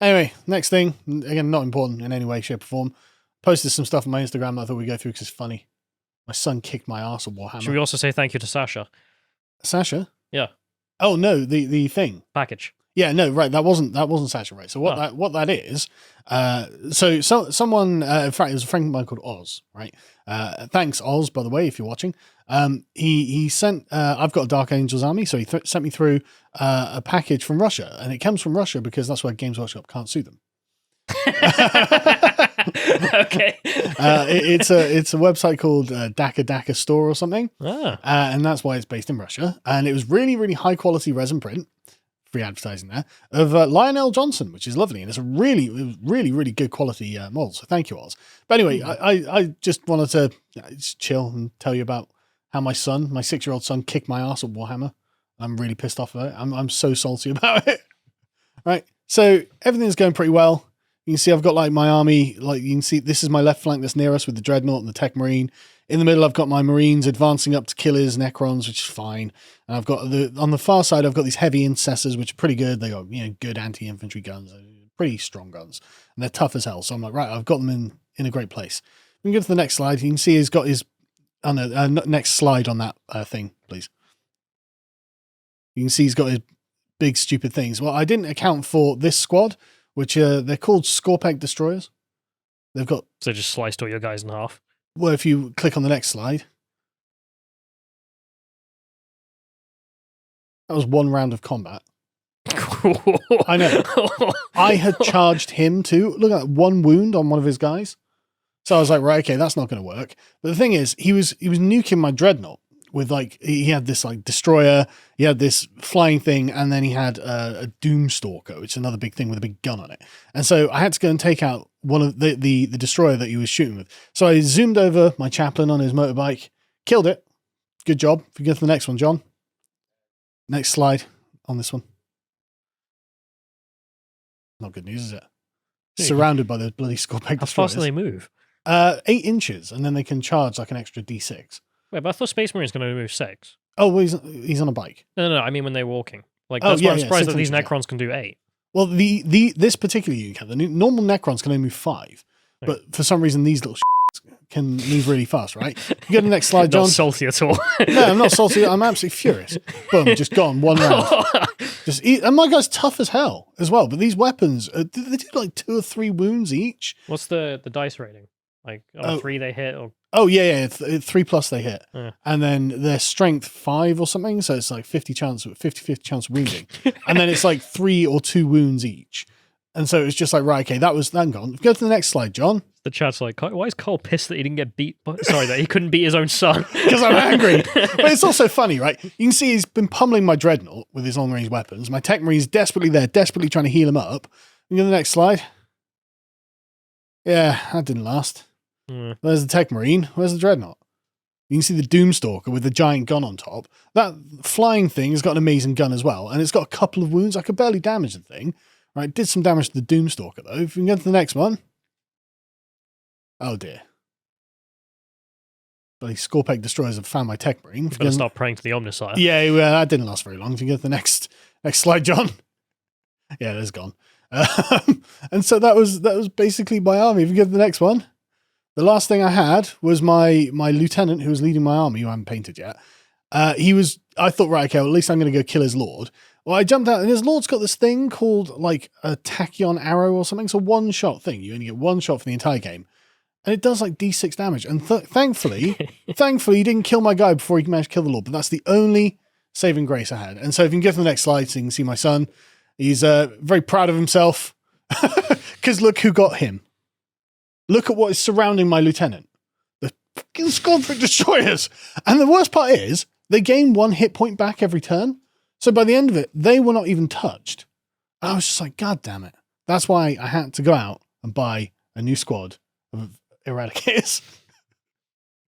Anyway, next thing, again, not important in any way, shape, or form. Posted some stuff on my Instagram that I thought we'd go through because it's funny. My son kicked my ass at Warhammer. Should we also say thank you to Sasha? Sasha? Yeah. Oh no, the thing. Package. Yeah, no, right. That wasn't Sasha, right? So what that is? Someone, in fact, it was a friend of mine called Oz, right? Thanks, Oz, by the way, if you're watching. He sent. I've got a Dark Angels army, so he sent me through a package from Russia, and it comes from Russia because that's where Games Workshop can't sue them. Okay. It's a website called Daka Store or something, and that's why it's based in Russia. And it was really, really high quality resin print, free advertising there, of Lionel Johnson, which is lovely, and it's a really, really, really good quality model. So thank you, Oz. But anyway, I just wanted to just chill and tell you about how my 6-year-old son, kicked my ass at Warhammer. I'm really pissed off about it. I'm so salty about it. Right. So everything's going pretty well. You can see I've got like my army, like you can see this is my left flank that's near us with the Dreadnought and the Tech Marine. In the middle, I've got my Marines advancing up to Killers, Necrons, which is fine. And I've got on the far side, I've got these heavy Incessors, which are pretty good. They got, good anti-infantry guns, pretty strong guns, and they're tough as hell. So I'm like, right, I've got them in a great place. We can go to the next slide. You can see he's got his, next slide on that thing, please. You can see he's got his big stupid things. Well, I didn't account for this squad, which they're called Scorpeg Destroyers. They've got... So just sliced all your guys in half. Well, if you click on the next slide. That was one round of combat. I know. I had charged him too. Look at that, one wound on one of his guys. So I was like, right, okay, that's not going to work. But the thing is, he was nuking my Dreadnought with like, he had this like destroyer, he had this flying thing, and then he had a Doomstalker, which is another big thing with a big gun on it. And so I had to go and take out one of the destroyer that he was shooting with. So I zoomed over my chaplain on his motorbike, killed it. Good job. If you go to the next one, John. Next slide on this one. Not good news, is it? Surrounded by the bloody Scorpeg destroyers. How fast do they move? 8 inches, and then they can charge like an extra D6. Wait, but I thought Space Marine's going to move 6. Oh, well, he's on a bike. No, I mean when they're walking. Like, that's why I'm surprised that these Necrons can do 8. Well, this particular unit, the normal Necrons can only move 5, but for some reason these little can move really fast, right? You go to the next slide, John. Not salty at all. No, I'm not salty. I'm absolutely furious. Boom, just gone, one round. And my guy's tough as hell as well, but these weapons, they do like 2 or 3 wounds each. What's the dice rating? Like, 3 they hit? Or... Oh, yeah, 3+ they hit. And then their strength 5 or something, so it's like 50-50 chance of wounding. And then it's like 3 or 2 wounds each. And so it's just like, right, okay, that gone. Go to the next slide, John. The chat's like, why is Cole pissed that he didn't get beat? Sorry, that he couldn't beat his own son. Because I'm angry. But it's also funny, right? You can see he's been pummeling my Dreadnought with his long-range weapons. My Tech Marine's desperately trying to heal him up. You go to the next slide. Yeah, that didn't last. There's the Tech Marine. Where's the Dreadnought? You can see the Doomstalker with the giant gun on top. That flying thing has got an amazing gun as well, and it's got a couple of wounds. I could barely damage the thing. Right, did some damage to the Doomstalker, though. If we can go to the next one. Oh, dear. Bloody Scorpeg Destroyers have found my Tech Marine. You've got to start praying to the Omnissiah. Yeah, well, that didn't last very long. If you go to the next slide, John. Yeah, there's gone. And so that was basically my army. If you go to the next one. The last thing I had was my lieutenant who was leading my army, who I haven't painted yet. I thought, right, okay, well, at least I'm going to go kill his lord. Well, I jumped out, and his lord's got this thing called, like, a tachyon arrow or something. It's a one-shot thing. You only get one shot for the entire game. And it does, like, D6 damage. And thankfully, he didn't kill my guy before he managed to kill the lord. But that's the only saving grace I had. And so if you can get to the next slide so you can see my son, he's very proud of himself. Because look who got him. Look at what is surrounding my lieutenant. The fucking Scorpeg Destroyers. And the worst part is, they gain 1 hit point back every turn. So by the end of it, they were not even touched. I was just like, God damn it. That's why I had to go out and buy a new squad of Eradicators.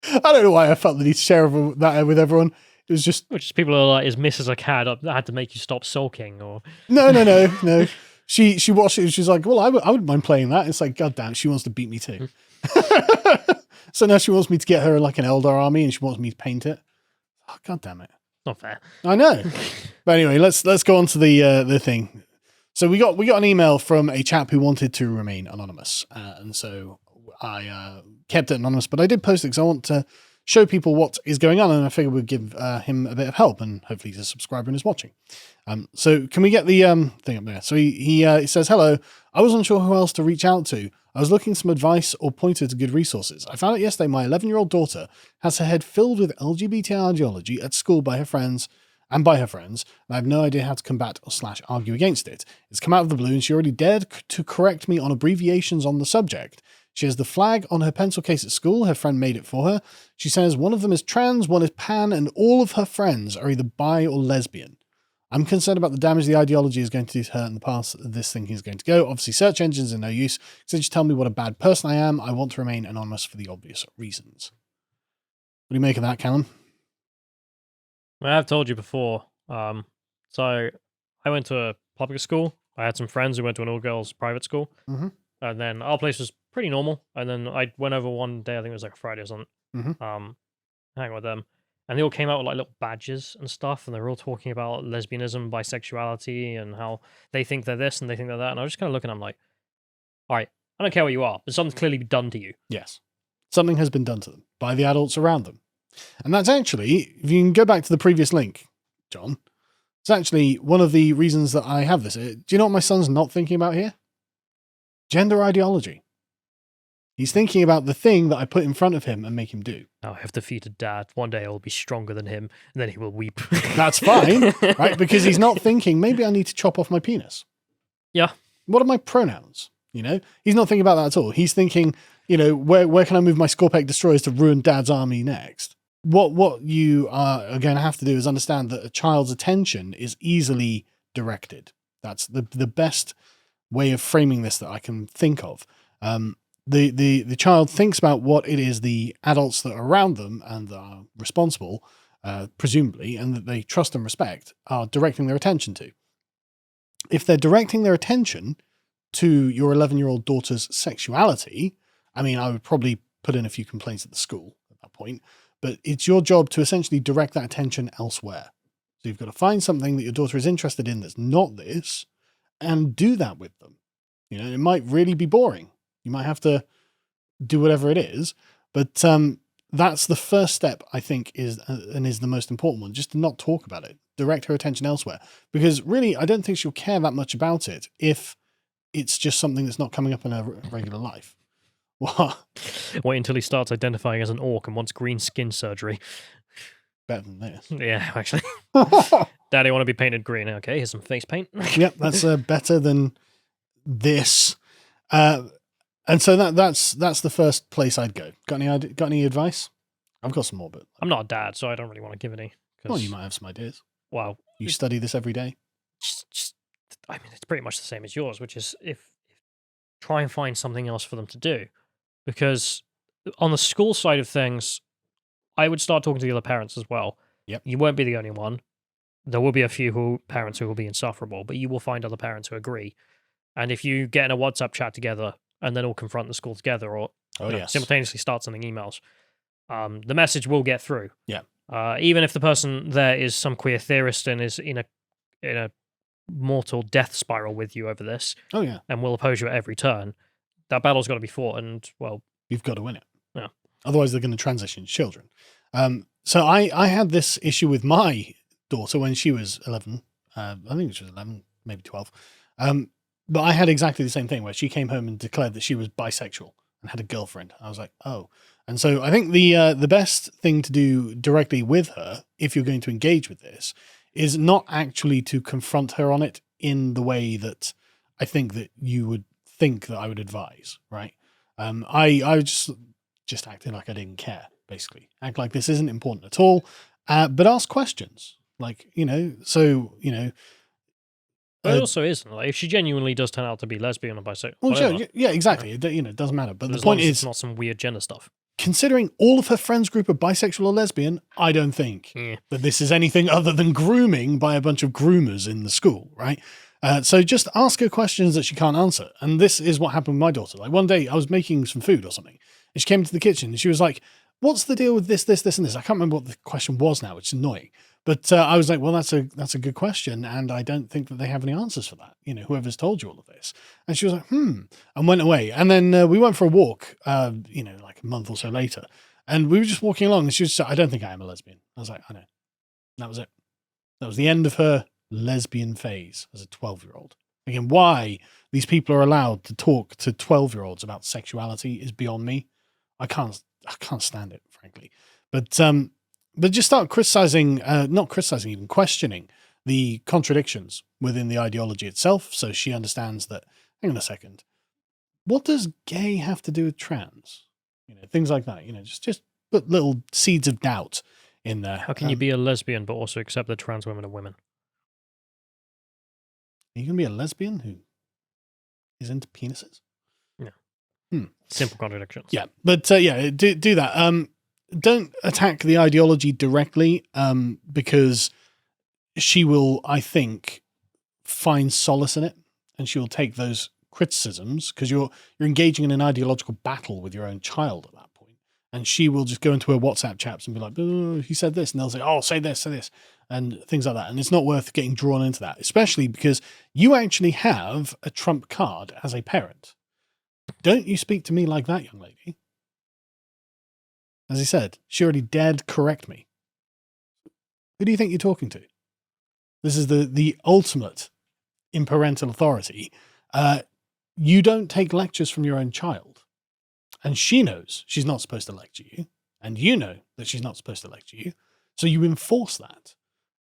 I don't know why I felt the need to share that with everyone. It was just... Which people are like, his missus a cat that had to make you stop sulking, or... No. She watched it and she's like, well, I wouldn't mind playing that. It's like, God damn it, she wants to beat me too. So now she wants me to get her like an Eldar army and she wants me to paint it. Oh, God damn it. Not fair. I know. But anyway, let's go on to the thing. So we got an email from a chap who wanted to remain anonymous, and so I kept it anonymous. But I did post it because I want to show people what is going on, and I figured we'd give him a bit of help, and hopefully he's a subscriber and is watching. So can we get the thing up there? So he says, "Hello, I wasn't sure who else to reach out to. I was looking for some advice or pointer to good resources. I found out yesterday my 11-year-old daughter has her head filled with LGBT ideology at school by her friends, and I have no idea how to combat or / argue against it. It's come out of the blue, and she already dared to correct me on abbreviations on the subject. She has the flag on her pencil case at school. Her friend made it for her. She says one of them is trans, one is pan, and all of her friends are either bi or lesbian. I'm concerned about the damage the ideology is going to do to her in the path this thinking is going to go. Obviously, search engines are no use. So just tell me what a bad person I am. I want to remain anonymous for the obvious reasons." What do you make of that, Callum? I've told you before. So I went to a public school. I had some friends who went to an all-girls private school. Mm-hmm. And then our place was pretty normal. And then I went over one day, I think it was like a Friday or something, hang out with them. And they all came out with like little badges and stuff. And they were all talking about lesbianism, bisexuality, and how they think they're this and they think they're that. And I was just kind of looking, I'm like, all right, I don't care what you are, but something's clearly been done to you. Yes. Something has been done to them by the adults around them. And that's actually, if you can go back to the previous link, John, it's actually one of the reasons that I have this. Do you know what my son's not thinking about here? Gender ideology. He's thinking about the thing that I put in front of him and make him do. I have defeated Dad. One day I will be stronger than him, and then he will weep. That's fine, right? Because he's not thinking, maybe I need to chop off my penis. Yeah. What are my pronouns? You know, he's not thinking about that at all. He's thinking, you know, where can I move my Scorpec destroyers to ruin Dad's army next? What you are going to have to do is understand that a child's attention is easily directed. That's the best way of framing this that I can think of. The child thinks about what it is the adults that are around them and that are responsible, presumably, and that they trust and respect, are directing their attention to. If they're directing their attention to your 11-year-old daughter's sexuality, I mean, I would probably put in a few complaints at the school at that point, but it's your job to essentially direct that attention elsewhere. So you've got to find something that your daughter is interested in that's not this, and do that with them. You know, it might really be boring. You might have to do whatever it is, but that's the first step, I think, is the most important one, just to not talk about it. Direct her attention elsewhere. Because really, I don't think she'll care that much about it if it's just something that's not coming up in her regular life. What? Wait until he starts identifying as an orc and wants green skin surgery. Better than this. Yeah, actually. Daddy, I want to be painted green. Okay, here's some face paint. Yep, that's better than this. And so that's the first place I'd go. Got any advice? I've got some more, but I'm not a dad, so I don't really want to give any. Well, you might have some ideas. Well, you study this every day. I mean, it's pretty much the same as yours, which is if try and find something else for them to do, because on the school side of things, I would start talking to the other parents as well. Yep. You won't be the only one. There will be a few parents who will be insufferable, but you will find other parents who agree. And if you get in a WhatsApp chat together and then all confront the school together, or simultaneously start sending emails, the message will get through. Yeah. Even if the person there is some queer theorist and is in a mortal death spiral with you over this. Oh yeah. And will oppose you at every turn. That battle's got to be fought, and well, you've got to win it. Yeah. Otherwise, they're going to transition to children. So I had this issue with my daughter when she was 11. I think she was 11, maybe 12. But I had exactly the same thing where she came home and declared that she was bisexual and had a girlfriend. I was like, oh. And so I think the best thing to do directly with her, if you're going to engage with this, is not actually to confront her on it in the way that I think that you would think that I would advise, right? I just acted like I didn't care, basically. Act like this isn't important at all, but ask questions. Like, But it also isn't. Like, if she genuinely does turn out to be lesbian or bisexual, well, yeah, exactly. It doesn't matter. But the point is, it's not some weird gender stuff. Considering all of her friends group are bisexual or lesbian, I don't think that this is anything other than grooming by a bunch of groomers in the school, right? So just ask her questions that she can't answer. And this is what happened with my daughter. Like one day I was making some food or something, and she came into the kitchen and she was like, what's the deal with this, and this? I can't remember what the question was now, which is annoying. But I was like, well, that's a good question, and I don't think that they have any answers for that. Whoever's told you all of this. And she was like, and went away. And then we went for a walk, like a month or so later, and we were just walking along, and she was, I don't think I am a lesbian. I was like, I know. That was it. That was the end of her lesbian phase as a 12-year-old. Again, why these people are allowed to talk to 12-year-olds about sexuality is beyond me. I can't stand it, frankly. But just start criticizing, not criticizing, even questioning the contradictions within the ideology itself. So she understands that, hang on a second, what does gay have to do with trans? Things like that, just put little seeds of doubt in there. How can you be a lesbian but also accept that trans women are women? Are you going to be a lesbian who is into penises? Yeah. Simple contradictions. Yeah. But do that. Don't attack the ideology directly, because she will, I think, find solace in it, and she will take those criticisms, because you're engaging in an ideological battle with your own child at that point, and she will just go into her WhatsApp chats and be like, oh, he said this, and they'll say, oh, say this, and things like that. And it's not worth getting drawn into that, especially because you actually have a trump card as a parent. Don't you speak to me like that, young lady. As I said, she already dared correct me. Who do you think you're talking to? This is the ultimate in parental authority. You don't take lectures from your own child. And she knows she's not supposed to lecture you. And you know that she's not supposed to lecture you. So you enforce that.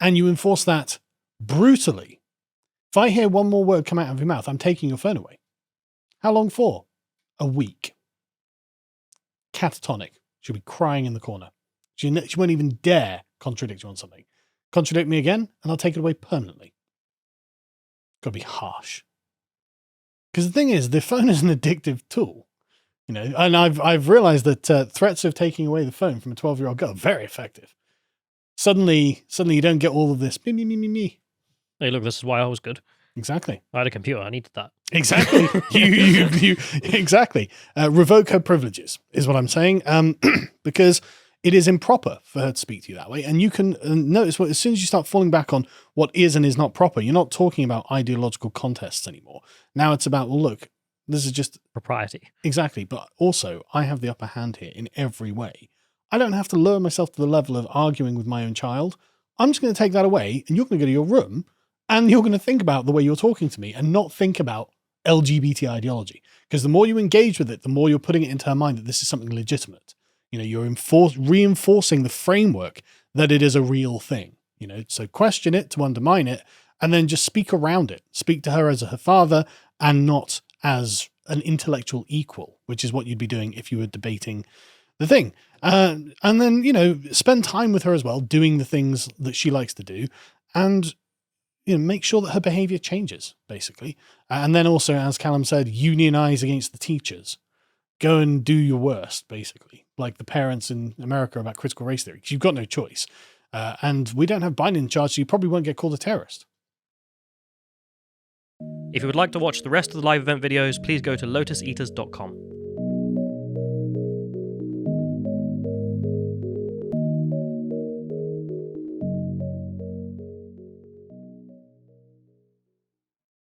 And you enforce that brutally. If I hear one more word come out of your mouth, I'm taking your phone away. How long for? A week. Catatonic. She'll be crying in the corner. She won't even dare contradict you on something. Contradict me again, and I'll take it away permanently. Got to be harsh. Because the thing is, the phone is an addictive tool. And I've realized that threats of taking away the phone from a 12-year-old girl are very effective. Suddenly you don't get all of this me. Hey, look, this is why I was good. Exactly. I had a computer. I needed that. Exactly. you exactly. Revoke her privileges is what I'm saying. Because it is improper for her to speak to you that way. And you can notice as soon as you start falling back on what is and is not proper, you're not talking about ideological contests anymore. Now it's about, well, look, this is just propriety. Exactly. But also I have the upper hand here in every way. I don't have to lower myself to the level of arguing with my own child. I'm just going to take that away, and you're going to go to your room, and you're going to think about the way you're talking to me and not think about LGBT ideology. Because the more you engage with it, the more you're putting it into her mind that this is something legitimate. You're reinforcing the framework that it is a real thing. So question it to undermine it, and then just speak around it. Speak to her as her father and not as an intellectual equal, which is what you'd be doing if you were debating the thing. And then, spend time with her as well, doing the things that she likes to do, and make sure that her behavior changes, basically. And then also, as Callum said, unionize against the teachers. Go and do your worst, basically, like the parents in America about critical race theory, because you've got no choice. And we don't have Biden in charge, so you probably won't get called a terrorist. If you would like to watch the rest of the live event videos, please go to lotuseaters.com.